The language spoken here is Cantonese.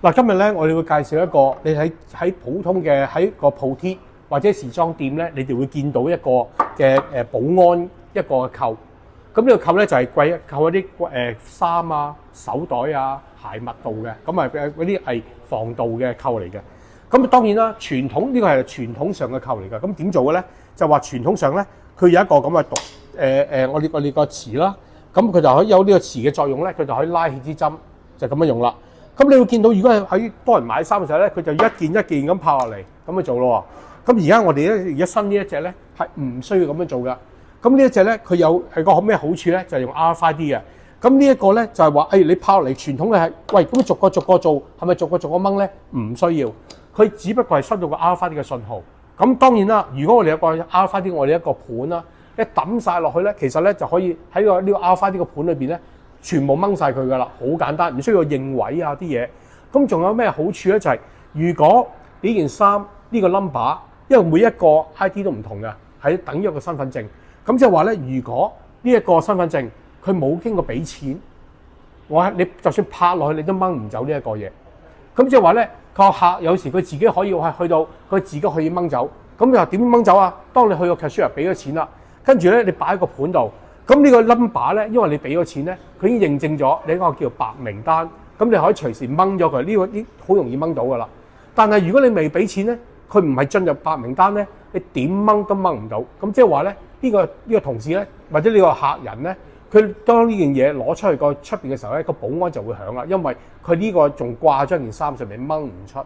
嗱，今日咧我哋會介紹一個你喺普通嘅喺個鋪貼或者時裝店咧，你哋會見到一個嘅保安一個扣。咁呢個扣咧就係扣一啲衫啊、手袋啊、鞋襪度嘅，咁啊嗰啲係防盜嘅扣嚟嘅。咁當然啦，傳統呢個係傳統上嘅扣嚟㗎。咁點做嘅咧？就話傳統上咧，佢有一個咁嘅我哋個匙啦，咁佢就可以有呢個匙嘅作用咧，佢就可以拉起支針，就咁樣用啦。咁你會見到，如果喺多人買衫嘅時候咧，佢就一件一件咁拍落嚟，咁去做咯。咁而家我哋咧，而家新呢一隻咧係唔需要咁樣做㗎。咁呢一隻咧，佢有係個咩好處咧？就係用 RFID 嘅。咁呢一個咧就係話，你拍落嚟傳統嘅係，喂，咁逐個做，係咪逐個掹咧？唔需要，佢只不過係收到個 RFID 嘅信號。咁當然啦，如果我哋有個 RFID，我哋一個盤啦，一抌晒落去咧，其實咧就可以喺呢個 RFID 個盤裏邊咧，全部掹晒佢噶啦，好簡單，唔需要認位啊啲嘢。咁仲有咩好處咧？就係如果呢件衫呢個 number， 因為每一個 ID 都唔同嘅，係等於一個身份證。咁即係話咧，如果呢一個身份證佢冇經過俾錢，你就算拍落去，你都掹唔走呢一個嘢。咁即係話咧，個客有時佢自己可以去到佢自己可以掹走。咁你話點掹走啊？當你去個 cashier 俾咗錢啦，跟住咧你擺喺個盤度。咁呢個 number 咧，因為你俾咗錢咧，佢已經認證咗你一個叫白名單，咁你可以隨時掹咗佢。呢好容易掹到噶啦。但係如果你未俾錢咧，佢唔係進入白名單咧，你點掹都掹唔到。咁即係話咧，呢個同事咧，或者呢個客人咧，佢當呢件嘢攞出去個出邊嘅時候咧，個保安就會響啦，因為佢呢個仲掛咗件衫上面掹唔出。